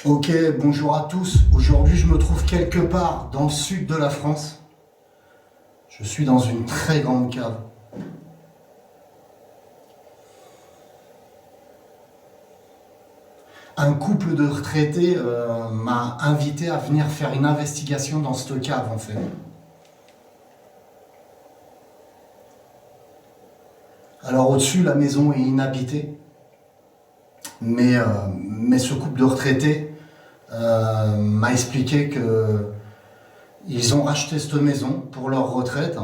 Ok, bonjour à tous. Aujourd'hui, je me trouve quelque part dans le sud de la France. Je suis dans une très grande cave. Un couple de retraités m'a invité à venir faire une investigation dans cette cave en fait. Alors au-dessus, la maison est inhabitée, mais ce couple de retraités m'a expliqué que ils ont racheté cette maison pour leur retraite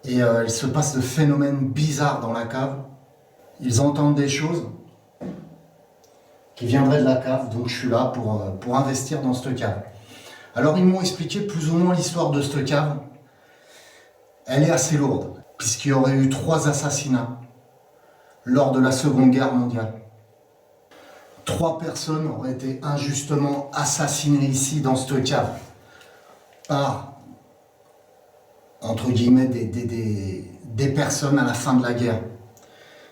et il se passe de phénomènes bizarres dans la cave. Ils entendent des choses qui viendraient de la cave, donc je suis là pour investir dans cette cave. Alors ils m'ont expliqué plus ou moins l'histoire de cette cave. Elle est assez lourde, puisqu'il y aurait eu 3 assassinats lors de la Seconde Guerre mondiale. 3 personnes auraient été injustement assassinées ici dans cette cave par, entre guillemets, des personnes à la fin de la guerre.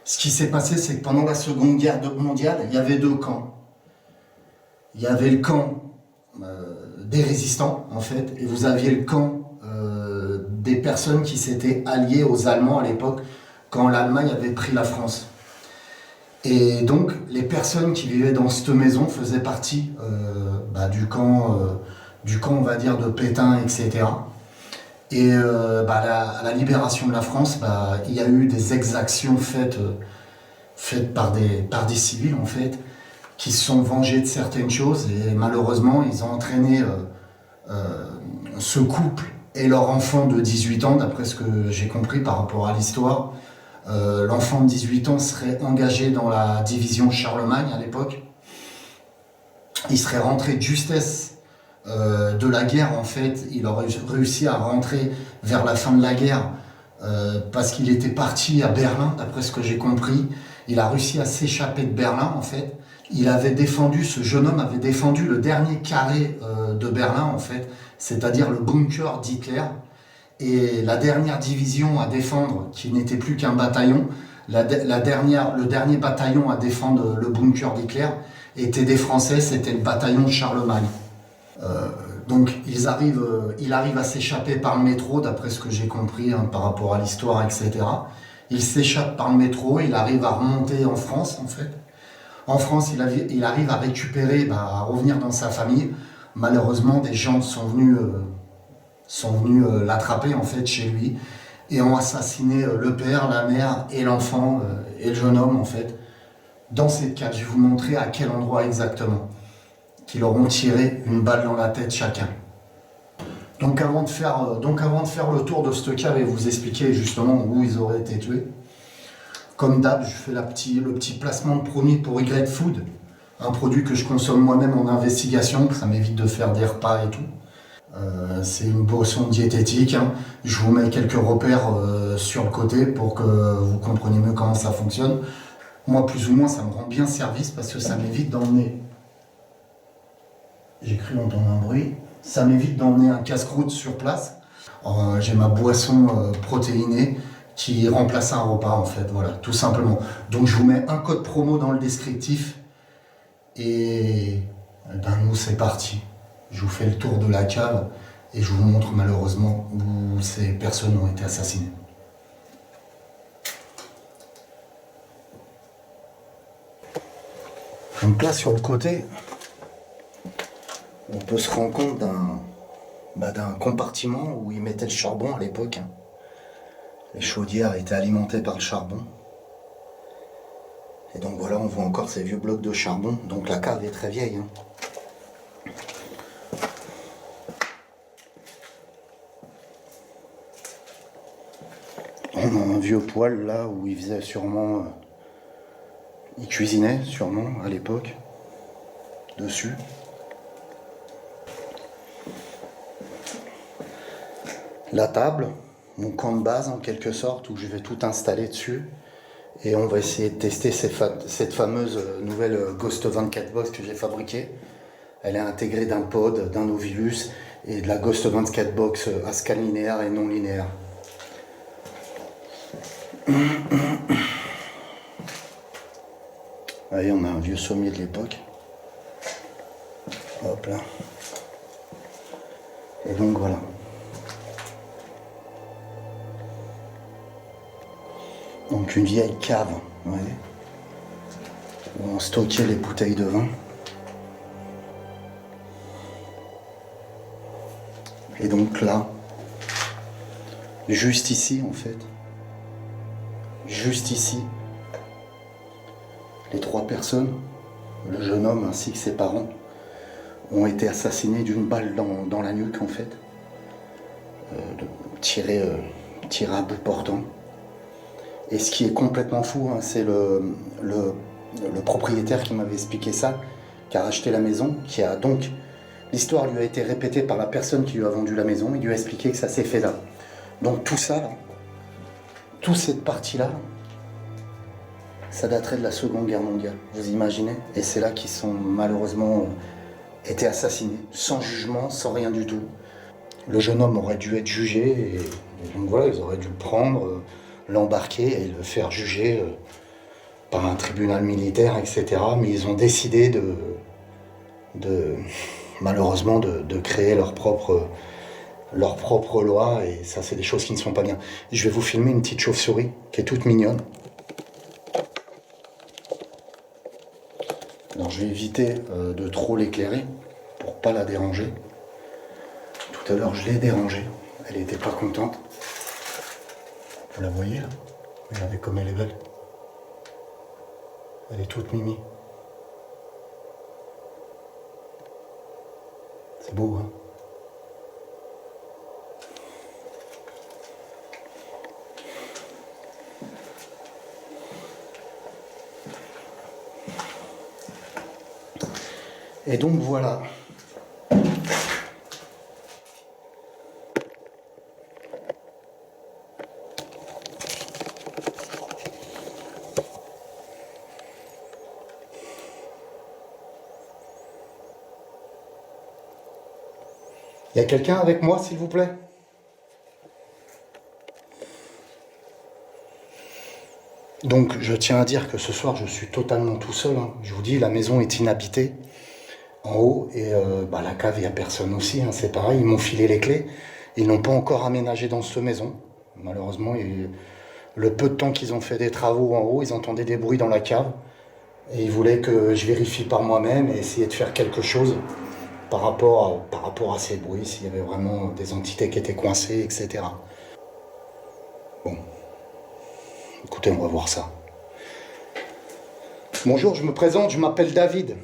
Ce qui s'est passé, c'est que pendant la Seconde Guerre mondiale, il y avait 2 camps. Il y avait le camp des résistants, en fait, et vous aviez le camp des personnes qui s'étaient alliées aux Allemands à l'époque, quand l'Allemagne avait pris la France. Et donc, les personnes qui vivaient dans cette maison faisaient partie du camp, on va dire, de Pétain, etc. Et à la libération de la France, il y a eu des exactions faites par des civils, en fait, qui se sont vengés de certaines choses. Et malheureusement, ils ont entraîné ce couple et leur enfant de 18 ans, d'après ce que j'ai compris par rapport à l'histoire. L'enfant de 18 ans serait engagé dans la division Charlemagne à l'époque. Il serait rentré de justesse de la guerre, en fait. Il aurait réussi à rentrer vers la fin de la guerre parce qu'il était parti à Berlin, d'après ce que j'ai compris. Il a réussi à s'échapper de Berlin, en fait. Ce jeune homme avait défendu le dernier carré de Berlin, en fait, c'est-à-dire le bunker d'Hitler. Et la dernière division à défendre, qui n'était plus qu'un bataillon, le dernier bataillon à défendre le bunker d'Hitler, était des Français, c'était le bataillon de Charlemagne. Donc il arrive à s'échapper par le métro, d'après ce que j'ai compris par rapport à l'histoire, etc. Il s'échappe par le métro, il arrive à remonter en France, en fait. En France, il arrive à récupérer, à revenir dans sa famille. Malheureusement, des gens sont venus l'attraper, en fait, chez lui et ont assassiné le père, la mère et l'enfant et le jeune homme, en fait, dans cette cave. Je vais vous montrer à quel endroit exactement, qu'ils leur ont tiré une balle dans la tête chacun. Donc avant de faire le tour de cette cave et vous expliquer justement où ils auraient été tués, comme d'hab, je fais le petit placement de produit pour Y Food, un produit que je consomme moi-même en investigation, ça m'évite de faire des repas et tout. C'est une boisson diététique. Je vous mets quelques repères sur le côté pour que vous compreniez mieux comment ça fonctionne. Moi, plus ou moins, ça me rend bien service parce que ça m'évite d'emmener. J'ai cru entendre un bruit. Ça m'évite d'emmener un casse-croûte sur place. J'ai ma boisson protéinée qui remplace un repas, en fait. Voilà, tout simplement. Donc, je vous mets un code promo dans le descriptif. Et nous, c'est parti. Je vous fais le tour de la cave et je vous montre malheureusement où ces personnes ont été assassinées. Donc là, sur le côté, on peut se rendre compte d'un compartiment où ils mettaient le charbon à l'époque. Les chaudières étaient alimentées par le charbon. Et donc voilà, on voit encore ces vieux blocs de charbon. Donc la cave est très vieille. On a un vieux poêle là où il faisait sûrement... il cuisinait sûrement à l'époque. Dessus. La table, mon camp de base en quelque sorte, où je vais tout installer dessus. Et on va essayer de tester cette fameuse nouvelle Ghost 24 Box que j'ai fabriquée. Elle est intégrée d'un pod, d'un Ovilus et de la Ghost 24 Box à scan linéaire et non linéaire. Voyez, on a un vieux sommier de l'époque. Hop là. Et donc voilà. Donc une vieille cave, vous voyez, où on stockait les bouteilles de vin. Et donc là, juste ici en fait, juste ici, les 3 personnes, le jeune homme ainsi que ses parents, ont été assassinés d'une balle dans la nuque en fait, tirée à bout portant. Et ce qui est complètement fou, hein, c'est le propriétaire qui m'avait expliqué ça, qui a racheté la maison, qui a donc... L'histoire lui a été répétée par la personne qui lui a vendu la maison, il lui a expliqué que ça s'est fait là. Donc tout ça, là, toute cette partie-là, ça daterait de la Seconde Guerre mondiale, vous imaginez? Et c'est là qu'ils sont malheureusement été assassinés, sans jugement, sans rien du tout. Le jeune homme aurait dû être jugé, et donc voilà, ils auraient dû le prendre, l'embarquer et le faire juger par un tribunal militaire, etc. Mais ils ont décidé malheureusement de créer leur propre loi, et ça c'est des choses qui ne sont pas bien. Je vais vous filmer une petite chauve-souris qui est toute mignonne. Alors je vais éviter de trop l'éclairer pour pas la déranger. Tout à l'heure je l'ai dérangée, elle n'était pas contente. Vous la voyez là? Regardez comme elle est belle. Elle est toute mimi. C'est beau, hein? Et donc voilà. Il y a quelqu'un avec moi, s'il vous plaît? Donc, je tiens à dire que ce soir, je suis totalement tout seul, hein. Je vous dis, la maison est inhabitée en haut, et la cave, il n'y a personne aussi, hein. C'est pareil, ils m'ont filé les clés. Ils n'ont pas encore aménagé dans cette maison. Malheureusement, le peu de temps qu'ils ont fait des travaux en haut, ils entendaient des bruits dans la cave. Et ils voulaient que je vérifie par moi-même et essayer de faire quelque chose par rapport à ces bruits, s'il y avait vraiment des entités qui étaient coincées, etc. Bon, écoutez, on va voir ça. Bonjour, je me présente, je m'appelle David.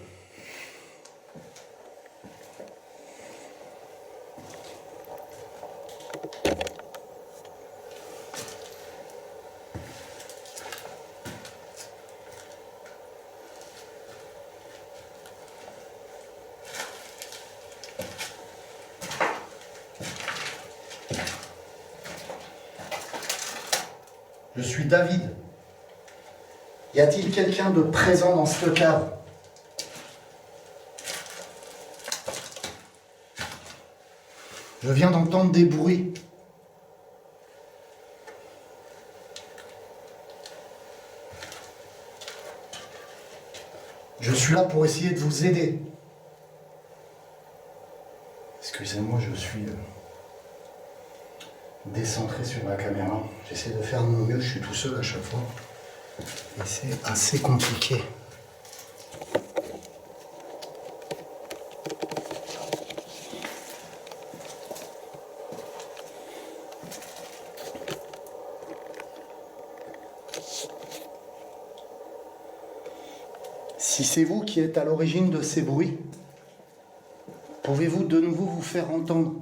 Je suis David. Y a-t-il quelqu'un de présent dans cette cave? Je viens d'entendre des bruits. Je suis là pour essayer de vous aider. Excusez-moi, je suis décentré sur ma caméra. J'essaie de faire de mon mieux, je suis tout seul à chaque fois. Et c'est assez compliqué. Si c'est vous qui êtes à l'origine de ces bruits, pouvez-vous de nouveau vous faire entendre?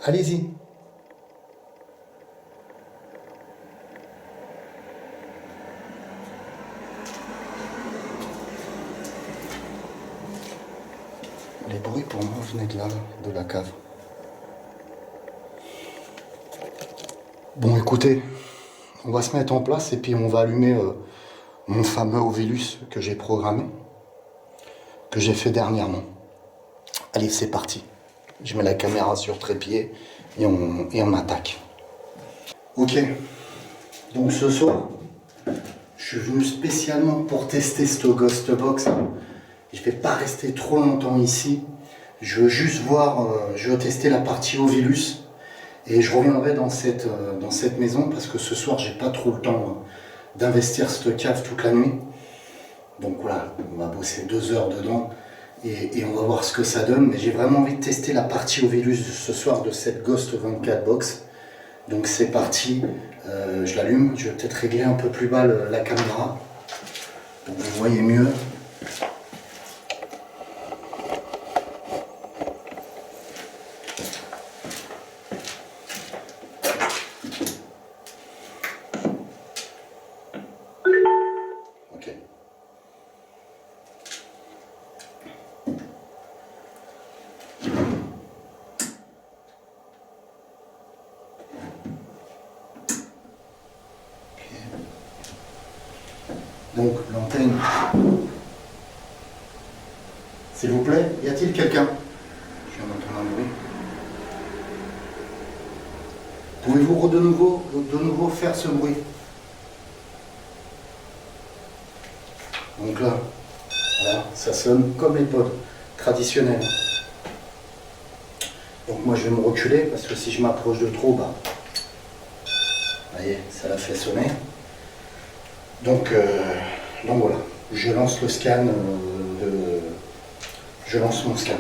Allez-y. Les bruits pour moi venaient de là, de la cave. Bon, écoutez, on va se mettre en place et puis on va allumer mon fameux Ovilus que j'ai programmé, que j'ai fait dernièrement. Allez, c'est parti. Je mets la caméra sur trépied et on attaque. Ok. Donc ce soir, je suis venu spécialement pour tester ce Ghost Box. Je ne vais pas rester trop longtemps ici. Je veux juste voir, je veux tester la partie Ovilus. Et je reviendrai dans cette maison parce que ce soir, j'ai pas trop le temps d'investir cette cave toute la nuit. Donc voilà, on va bosser 2 heures dedans et on va voir ce que ça donne. Mais j'ai vraiment envie de tester la partie Ovilus ce soir de cette Ghost 24 Box. Donc c'est parti, je l'allume. Je vais peut-être régler un peu plus bas la caméra pour que vous voyez mieux. Donc l'antenne, s'il vous plaît, y a-t-il quelqu'un? Je viens d'entendre un bruit. Pouvez-vous de nouveau faire ce bruit? Donc là, voilà, ça sonne comme les pods traditionnels. Donc moi je vais me reculer parce que si je m'approche de trop, bah, vous voyez, ça l'a fait sonner. Donc voilà, je lance le scan, je lance mon scan.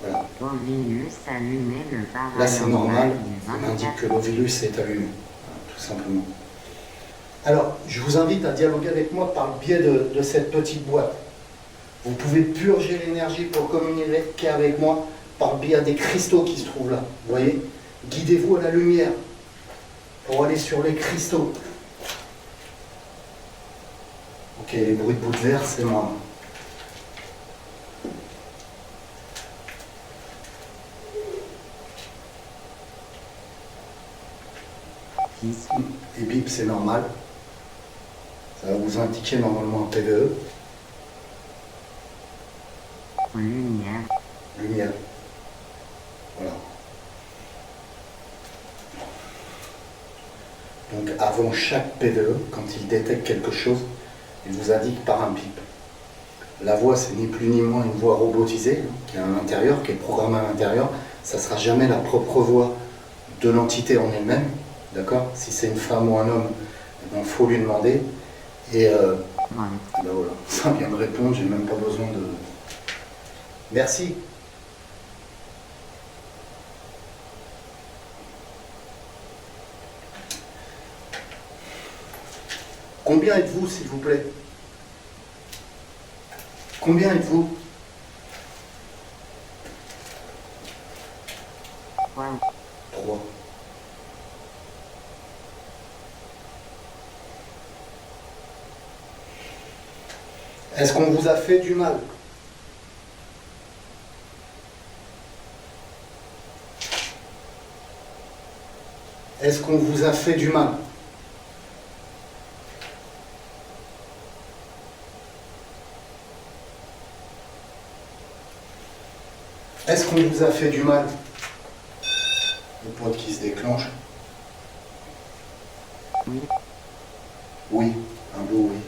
Voilà. Là c'est normal, il m'indique que l'Ovilus est allumé, tout simplement. Alors, je vous invite à dialoguer avec moi par le biais de cette petite boîte. Vous pouvez purger l'énergie pour communiquer avec moi par le biais des cristaux qui se trouvent là. Vous voyez? Guidez-vous à la lumière pour aller sur les cristaux. Ok, les bruits de bout de verre, c'est moi. Et bip, c'est normal. Ça va vous indiquer normalement un PVE. Lumière. Lumière. Voilà. Donc avant chaque PVE, quand il détecte quelque chose, il vous indique par un bip. La voix, c'est ni plus ni moins une voix robotisée, qui est à l'intérieur, qui est programmée à l'intérieur. Ça ne sera jamais la propre voix de l'entité en elle-même. D'accord? Si c'est une femme ou un homme, il faut lui demander. Et ben voilà, ça vient de répondre, j'ai même pas besoin de... Merci. Combien êtes-vous, s'il vous plaît? Combien êtes-vous? 3. Est-ce qu'on vous a fait du mal? Est-ce qu'on vous a fait du mal? Est-ce qu'on vous a fait du mal? Le pote qui se déclenche. Oui. Oui, un beau oui.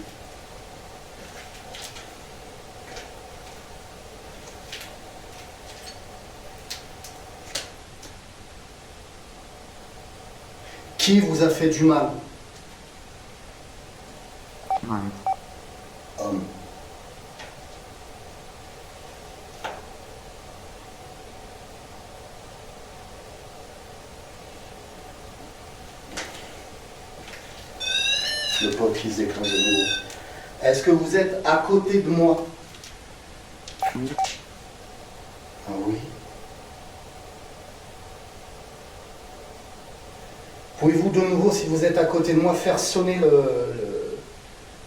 Qui vous a fait du mal? Homme. Le pote qui se déclenche de nouveau. Est-ce que vous êtes à côté de moi? Oui. Ah oui. Pouvez-vous de nouveau, si vous êtes à côté de moi, faire sonner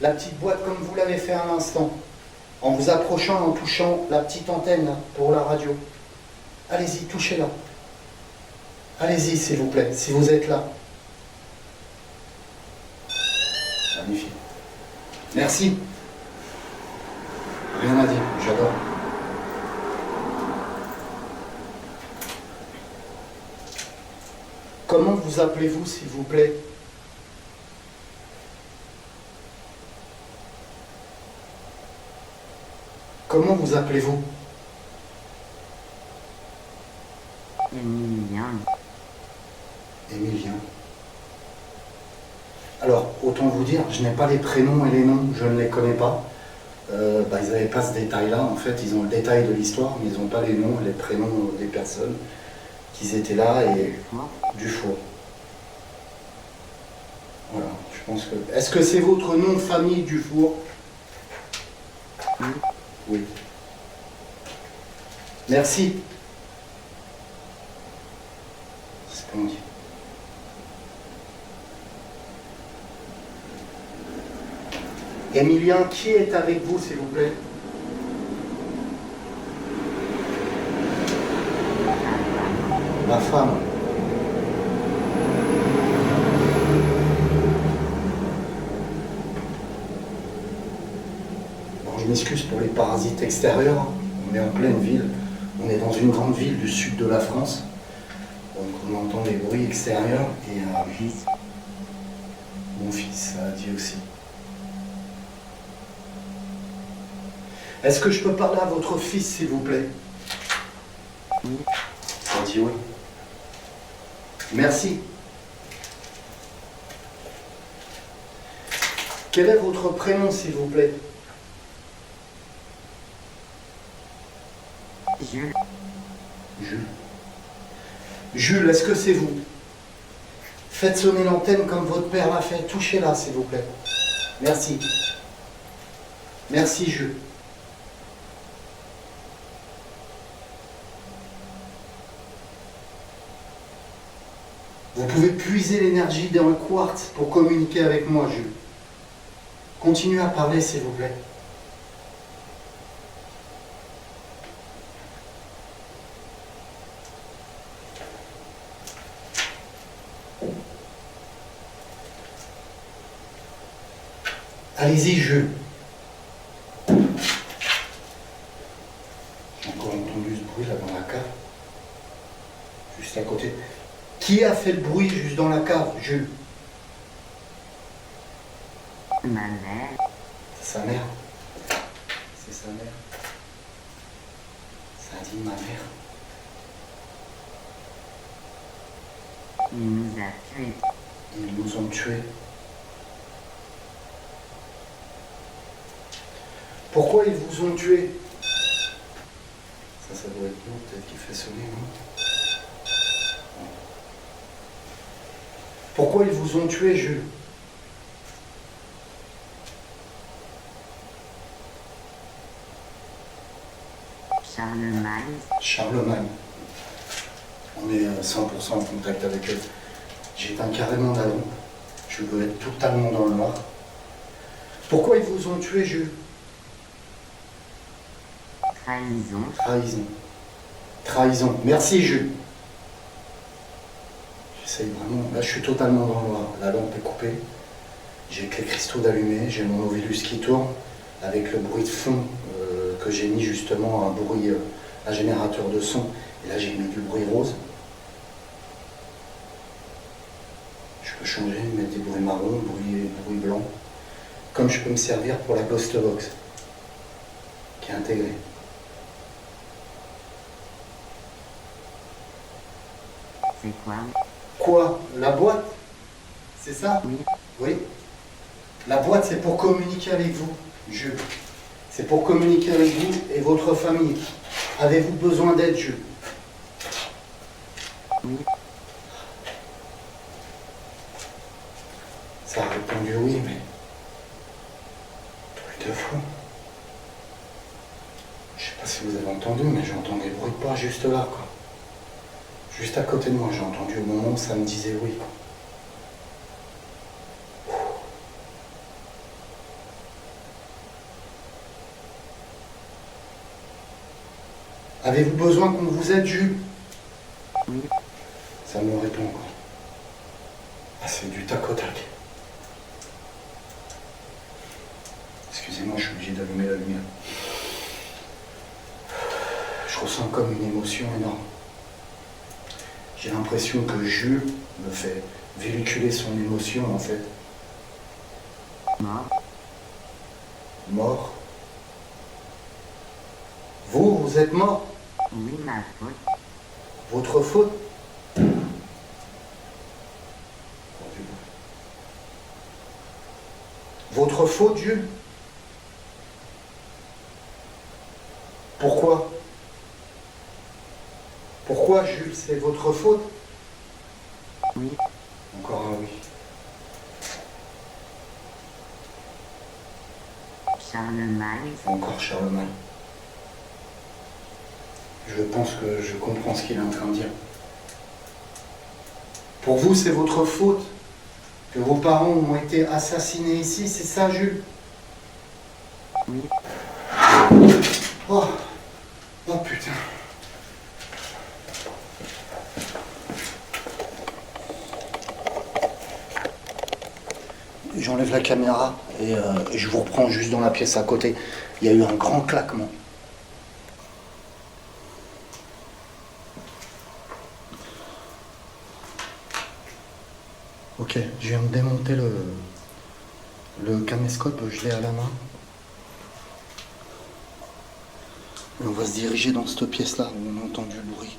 la petite boîte comme vous l'avez fait à l'instant, en vous approchant, en touchant la petite antenne là, pour la radio. Allez-y, touchez-la. Allez-y, s'il vous plaît, si vous êtes là. Magnifique. Merci. Rien à dire, j'adore. Comment vous appelez-vous, s'il vous plaît? Comment vous appelez-vous? Emilien. Émilien. Alors, autant vous dire, je n'ai pas les prénoms et les noms, je ne les connais pas. Ils n'avaient pas ce détail-là, en fait, ils ont le détail de l'histoire, mais ils n'ont pas les noms et les prénoms des personnes qui étaient là et du four. Voilà, je pense que... Est-ce que c'est votre nom de famille, Dufour? Oui. Oui. Merci. C'est ce qu'on dit. Émilien, qui est avec vous, s'il vous plaît? Ma femme. Bon, je m'excuse pour les parasites extérieurs. On est en pleine ville. On est dans une grande ville du sud de la France. Donc on entend des bruits extérieurs. Et mon fils a dit aussi. Est-ce que je peux parler à votre fils, s'il vous plaît? Oui. Ça dit oui. Merci. Quel est votre prénom, s'il vous plaît? Jules. Jules. Jules, est-ce que c'est vous? Faites sonner l'antenne comme votre père l'a fait. Touchez-la, s'il vous plaît. Merci. Merci, Jules. Vous pouvez puiser l'énergie dans le quartz pour communiquer avec moi, Jules. Continuez à parler, s'il vous plaît. Allez-y, Jules. J'ai encore entendu ce bruit là dans la cave. Juste à côté. Qui a fait le bruit juste dans la cave, Jules? Ma mère. C'est sa mère. C'est sa mère. Ça dit ma mère. Il nous a tués. Ils nous ont tués. Pourquoi ils vous ont tués? Ça doit être nous, peut-être qui fait sonner, non? Pourquoi ils vous ont tué, Jules? Charlemagne. Charlemagne. On est 100% en contact avec eux. J'éteins carrément la lampe. Je veux être totalement dans le noir. Pourquoi ils vous ont tué, Jules? Trahison. Trahison. Trahison. Merci, Jules. J'essaye vraiment. Là, je suis totalement dans le noir. La lampe est coupée. J'ai que les cristaux d'allumés. J'ai mon Ovilus qui tourne avec le bruit de fond que j'ai mis justement un générateur de son. Et là, j'ai mis du bruit rose. Je peux changer, mettre des bruits marrons, bruit blanc. Comme je peux me servir pour la Ghost Box qui est intégrée. C'est quoi? Quoi? La boîte? C'est ça? Oui. Oui. La boîte, c'est pour communiquer avec vous, Jules. C'est pour communiquer avec vous et votre famille. Avez-vous besoin d'aide, Jules? Oui. Ça a répondu oui, mais... Truc de fou. Je sais pas si vous avez entendu, mais j'ai entendu des bruits de pas juste là, quoi. Juste à côté de moi, j'ai entendu au moment où ça me disait oui, quoi. Avez-vous besoin qu'on vous aide, Jules? Oui. Ça Ça me répond quoi. Ah, c'est du tac au tac. Excusez-moi, je suis obligé d'allumer la lumière. Je ressens comme une émotion énorme. J'ai l'impression que Jules me fait véhiculer son émotion en fait. Mort. Mort. Vous êtes mort. Oui, ma faute. Votre faute. Votre faute, Jules. Pourquoi? Pourquoi, Jules, c'est votre faute? Oui. Encore un oui. Charlemagne. Encore Charlemagne. Je pense que je comprends ce qu'il est en train de dire. Pour vous, c'est votre faute que vos parents ont été assassinés ici, c'est ça, Jules? Oui. Oh, oh putain. J'enlève la caméra et je vous reprends juste dans la pièce à côté. Il y a eu un grand claquement. Ok, je viens de démonter le caméscope, je l'ai à la main. Et on va se diriger dans cette pièce-là où on a entendu le bruit.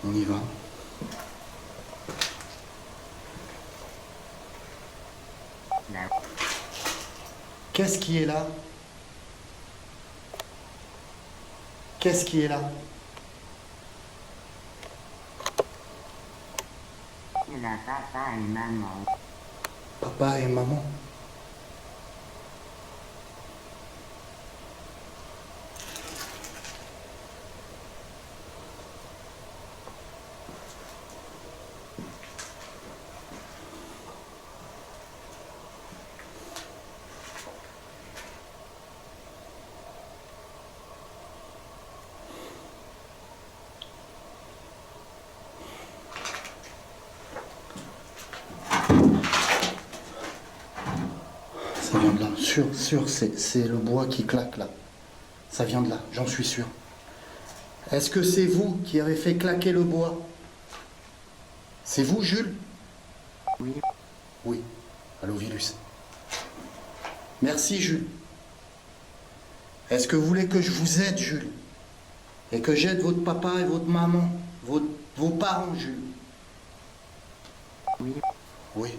On y va. La... Qu'est-ce qui est là? Qu'est-ce qui est là? La papa et maman. Papa et maman. Ça vient de là, sûr, c'est le bois qui claque là. Ça vient de là, j'en suis sûr. Est-ce que c'est vous qui avez fait claquer le bois? C'est vous, Jules? Oui. Oui. Allô, Vilus. Merci, Jules. Est-ce que vous voulez que je vous aide, Jules? Et que j'aide votre papa et votre maman, vos parents, Jules? Oui. Oui.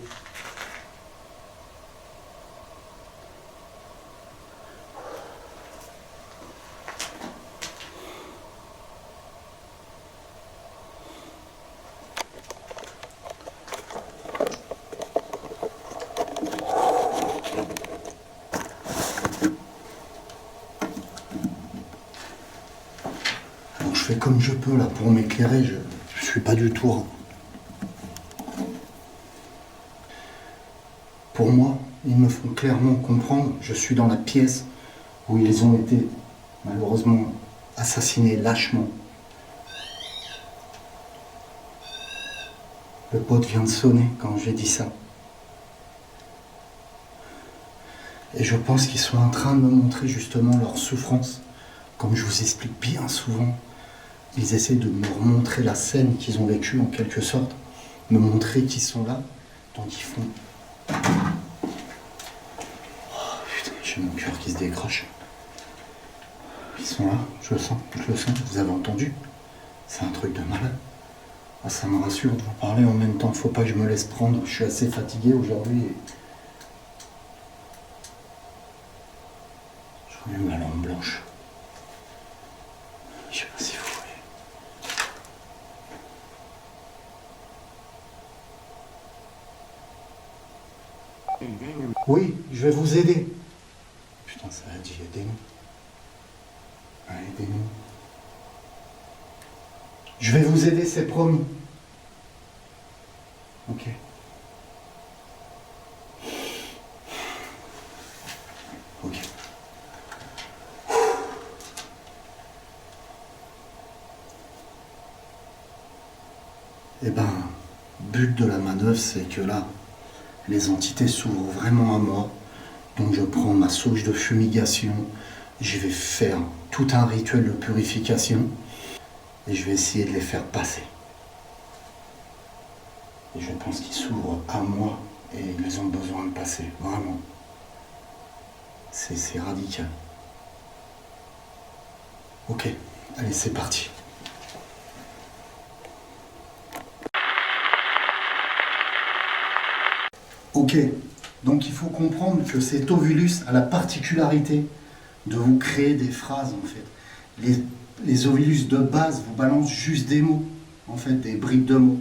Je fais comme je peux là pour m'éclairer, je suis pas du tout. Pour moi, ils me font clairement comprendre, je suis dans la pièce où ils ont été malheureusement assassinés lâchement. Le pote vient de sonner quand j'ai dit ça. Et je pense qu'ils sont en train de me montrer justement leur souffrance. Comme je vous explique bien souvent, ils essaient de me remontrer la scène qu'ils ont vécue en quelque sorte, me montrer qu'ils sont là, donc ils font... Oh, putain, j'ai mon cœur qui se décroche. Ils sont là, je le sens, vous avez entendu? C'est un truc de malade. Ah, ça me rassure de vous parler en même temps, faut pas que je me laisse prendre, je suis assez fatigué aujourd'hui. J'en ai eu ma lampe blanche. Je sais pas si vous voyez. Aidez-nous. Oui, je vais vous aider. Putain, ça a dit aidez-nous. Ah, aidez-nous. Je vais vous aider, c'est promis. Ok. Ok. Et ben, but de la manœuvre, c'est que là, les entités s'ouvrent vraiment à moi. Donc je prends ma sauge de fumigation, je vais faire tout un rituel de purification et je vais essayer de les faire passer. Et je pense qu'ils s'ouvrent à moi et ils ont besoin de passer, vraiment. C'est radical. Ok, allez, c'est parti. Ok, donc il faut comprendre que cet ovulus a la particularité de vous créer des phrases en fait. Les ovulus de base vous balancent juste des mots, en fait, des briques de mots.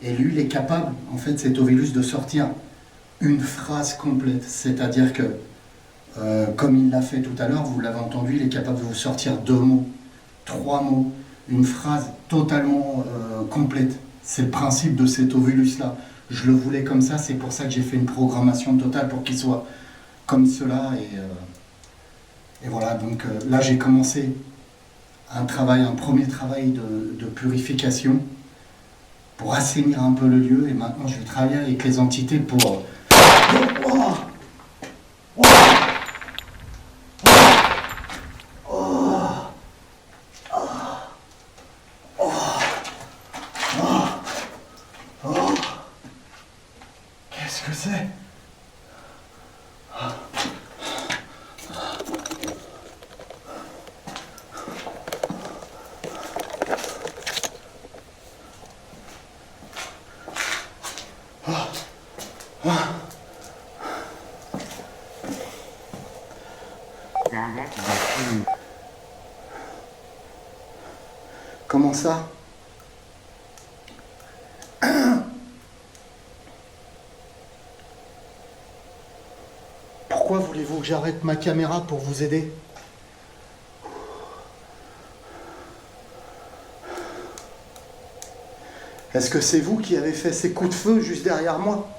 Et lui, il est capable, en fait, cet ovulus, de sortir une phrase complète. C'est-à-dire que, comme il l'a fait tout à l'heure, vous l'avez entendu, il est capable de vous sortir 2 mots, 3 mots, une phrase totalement complète. C'est le principe de cet ovulus-là. Je le voulais comme ça, c'est pour ça que j'ai fait une programmation totale pour qu'il soit comme cela. Et voilà, donc là j'ai commencé un premier travail de purification pour assainir un peu le lieu. Et maintenant je vais travailler avec les entités pour... Oh, oh, qu'est-ce que c'est? Arrête de fumer. Comment ça? Pourquoi voulez-vous que j'arrête ma caméra pour vous aider? Est-ce que c'est vous qui avez fait ces coups de feu juste derrière moi?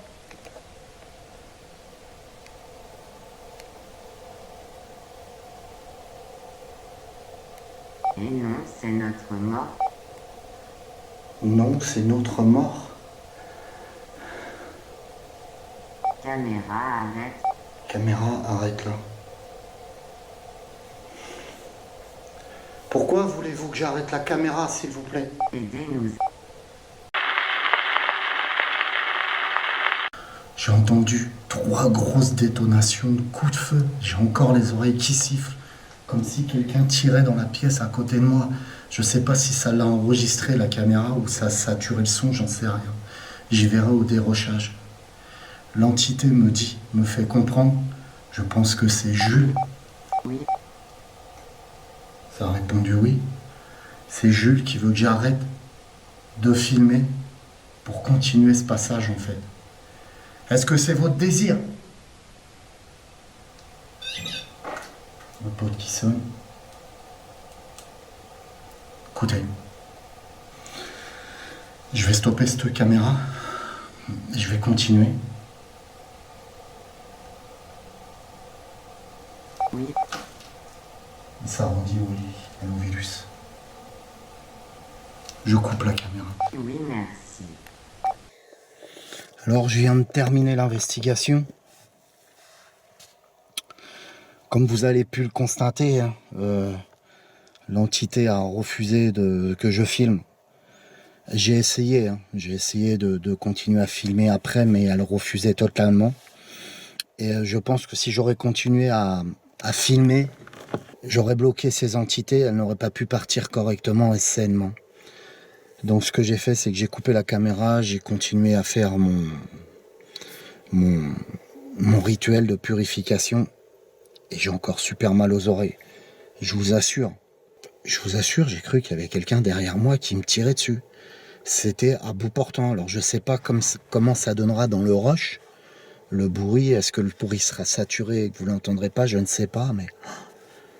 Et non, c'est notre mort. Non, c'est notre mort. Caméra, arrête. Caméra, arrête là. Pourquoi voulez-vous que j'arrête la caméra, s'il vous plaît? Aidez-nous. J'ai entendu 3 grosses détonations de coups de feu. J'ai encore les oreilles qui sifflent, comme si quelqu'un tirait dans la pièce à côté de moi. Je ne sais pas si ça l'a enregistré, la caméra, ou ça a saturé le son, j'en sais rien. J'y verrai au dérochage. L'entité me fait comprendre. Je pense que c'est Jules. Oui. Ça a répondu oui. C'est Jules qui veut que j'arrête de filmer pour continuer ce passage en fait. Est-ce que c'est votre désir? Le pote qui sonne. Écoutez, je vais stopper cette caméra. Je vais continuer. Oui. Ça rendit oui, l'ovulus. Je coupe la caméra. Oui, merci. Alors, je viens de terminer l'investigation. Comme vous avez pu le constater, hein, l'entité a refusé que je filme. J'ai essayé de continuer à filmer après, mais elle refusait totalement. Et je pense que si j'aurais continué à filmer, j'aurais bloqué ces entités, elles n'auraient pas pu partir correctement et sainement. Donc ce que j'ai fait, c'est que j'ai coupé la caméra, j'ai continué à faire mon rituel de purification. Et j'ai encore super mal aux oreilles. Je vous assure, j'ai cru qu'il y avait quelqu'un derrière moi qui me tirait dessus. C'était à bout portant. Alors je sais pas comment ça donnera dans le rush, le bruit. Est-ce que le bruit sera saturé et que vous l'entendrez pas? Je ne sais pas, mais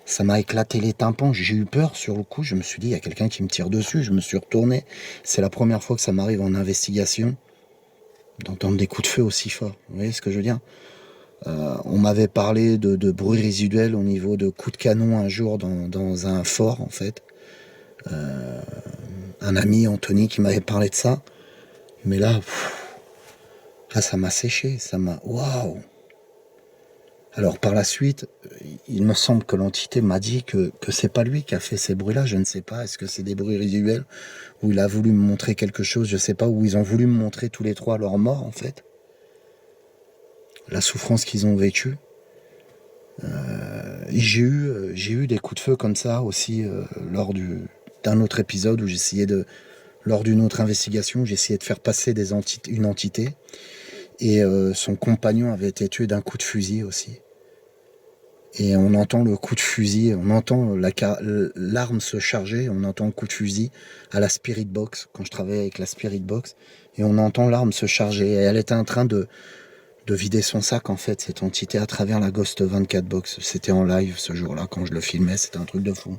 ça m'a éclaté les tympans. J'ai eu peur sur le coup. Je me suis dit, il y a quelqu'un qui me tire dessus. Je me suis retourné. C'est la première fois que ça m'arrive en investigation d'entendre des coups de feu aussi forts. Vous voyez ce que je veux dire? On m'avait parlé de bruit résiduel au niveau de coups de canon un jour dans un fort, en fait. Un ami, Anthony, qui m'avait parlé de ça. Mais là, ça m'a séché, ça m'a... Waouh! Alors par la suite, il me semble que l'entité m'a dit que c'est pas lui qui a fait ces bruits-là, je ne sais pas. Est-ce que c'est des bruits résiduels, où il a voulu me montrer quelque chose, je sais pas, où ils ont voulu me montrer tous les trois leur mort, en fait. La souffrance qu'ils ont vécue. J'ai eu des coups de feu comme ça aussi lors d'un autre épisode où lors d'une autre investigation, j'essayais de faire passer une entité. Et son compagnon avait été tué d'un coup de fusil aussi. Et on entend le coup de fusil, on entend l'arme se charger, on entend le coup de fusil à la Spirit Box, quand je travaillais avec la Spirit Box, et on entend l'arme se charger. Et elle était en train de vider son sac, en fait, cette entité, à travers la Ghost 24 Box. C'était en live ce jour-là, quand je le filmais, c'était un truc de fou.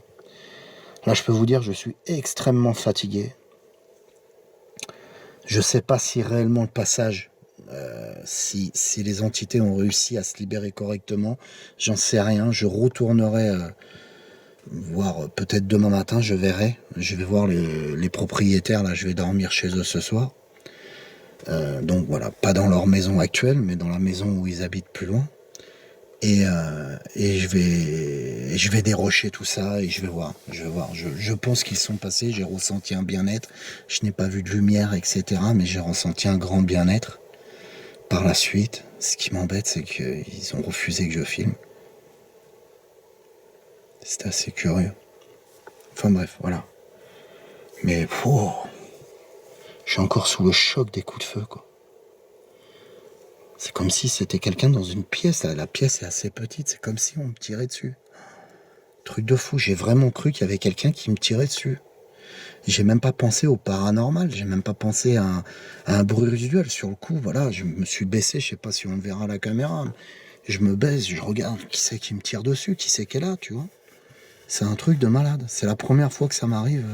Là, je peux vous dire, je suis extrêmement fatigué. Je sais pas si réellement le passage... si les entités ont réussi à se libérer correctement, j'en sais rien. Je retournerai voir peut-être demain matin, je verrai. Je vais voir les propriétaires, là, je vais dormir chez eux ce soir. Donc voilà, pas dans leur maison actuelle, mais dans la maison où ils habitent plus loin. Et je vais dérocher tout ça et je vais voir. Je pense qu'ils sont passés, j'ai ressenti un bien-être. Je n'ai pas vu de lumière, etc. Mais j'ai ressenti un grand bien-être. Par la suite, ce qui m'embête, c'est qu'ils ont refusé que je filme. C'était assez curieux. Enfin bref, voilà. Mais je suis encore sous le choc des coups de feu, quoi. C'est comme si c'était quelqu'un dans une pièce. La pièce est assez petite, c'est comme si on me tirait dessus. Truc de fou, j'ai vraiment cru qu'il y avait quelqu'un qui me tirait dessus. J'ai même pas pensé au paranormal, j'ai même pas pensé à un bruit résiduel. Sur le coup, voilà, je me suis baissé, je sais pas si on le verra à la caméra. Je me baisse, je regarde qui c'est qui me tire dessus, qui c'est qui est là, tu vois. C'est un truc de malade. C'est la première fois que ça m'arrive.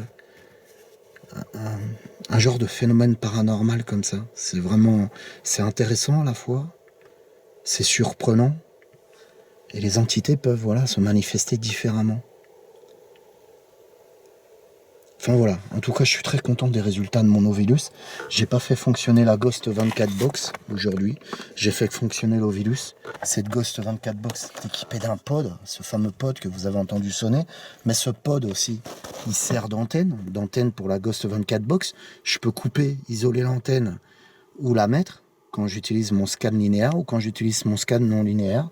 Un genre de phénomène paranormal comme ça. C'est intéressant à la fois. C'est surprenant. Et les entités peuvent, voilà, se manifester différemment. Enfin voilà, en tout cas je suis très content des résultats de mon Ovilus. J'ai pas fait fonctionner la Ghost 24 Box aujourd'hui. J'ai fait fonctionner l'Ovilus. Cette Ghost 24 Box est équipée d'un pod, ce fameux pod que vous avez entendu sonner. Mais ce pod aussi, il sert d'antenne pour la Ghost 24 Box. Je peux couper, isoler l'antenne ou la mettre quand j'utilise mon scan linéaire ou quand j'utilise mon scan non linéaire.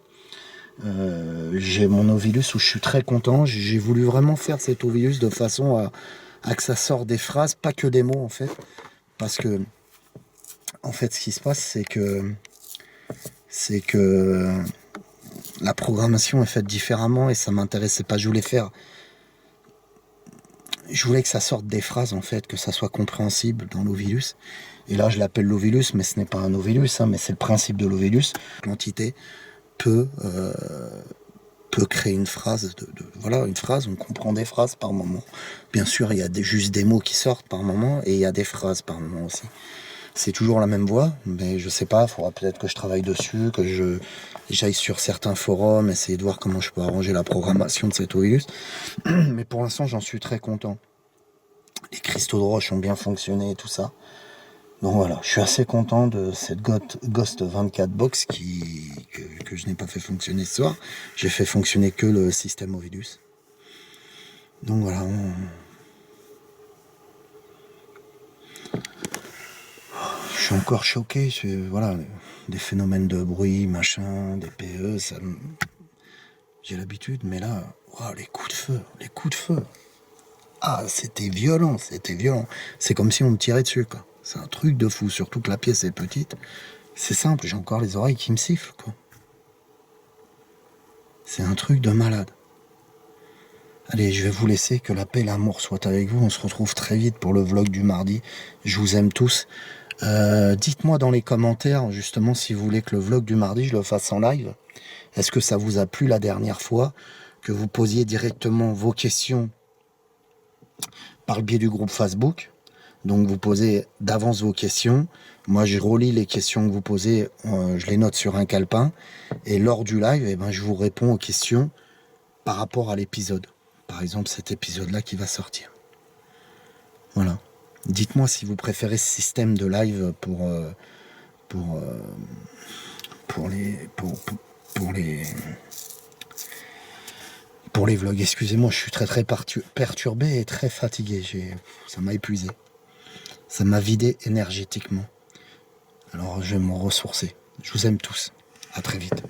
J'ai mon Ovilus où je suis très content. J'ai voulu vraiment faire cet Ovilus de façon à que ça sorte des phrases, pas que des mots en fait. Parce que, en fait, ce qui se passe, c'est que la programmation est faite différemment et ça m'intéressait pas. Je voulais que ça sorte des phrases en fait, que ça soit compréhensible dans l'Ovilus. Et là, je l'appelle l'Ovilus, mais ce n'est pas un Ovilus, hein, mais c'est le principe de l'Ovilus. L'entité peut créer une phrase, voilà, une phrase, on comprend des phrases par moment. Bien sûr, il y a juste des mots qui sortent par moment, et il y a des phrases par moment aussi. C'est toujours la même voix, mais je sais pas, il faudra peut-être que je travaille dessus, que j'aille sur certains forums, essayer de voir comment je peux arranger la programmation de cet Ovilus. Mais pour l'instant, j'en suis très content. Les cristaux de roche ont bien fonctionné et tout ça. Donc voilà, je suis assez content de cette Ghost 24 Box que je n'ai pas fait fonctionner ce soir. J'ai fait fonctionner que le système Ovilus. Donc voilà, je suis encore choqué. Voilà, des phénomènes de bruit, machin, des PE, ça... J'ai l'habitude, mais là, wow, les coups de feu. Ah, c'était violent. C'est comme si on me tirait dessus, quoi. C'est un truc de fou, surtout que la pièce est petite. C'est simple, j'ai encore les oreilles qui me sifflent, quoi. C'est un truc de malade. Allez, je vais vous laisser, que la paix et l'amour soient avec vous. On se retrouve très vite pour le vlog du mardi. Je vous aime tous. Dites-moi dans les commentaires, justement, si vous voulez que le vlog du mardi, je le fasse en live. Est-ce que ça vous a plu la dernière fois, que vous posiez directement vos questions par le biais du groupe Facebook? Donc vous posez d'avance vos questions. Moi je relis les questions que vous posez, je les note sur un calepin. Et lors du live, je vous réponds aux questions par rapport à l'épisode. Par exemple cet épisode-là qui va sortir. Voilà. Dites-moi si vous préférez ce système de live pour, pour les pour les vlogs. Excusez-moi, je suis très perturbé et très fatigué. Ça m'a épuisé. Ça m'a vidé énergétiquement. Alors je vais me ressourcer. Je vous aime tous. À très vite.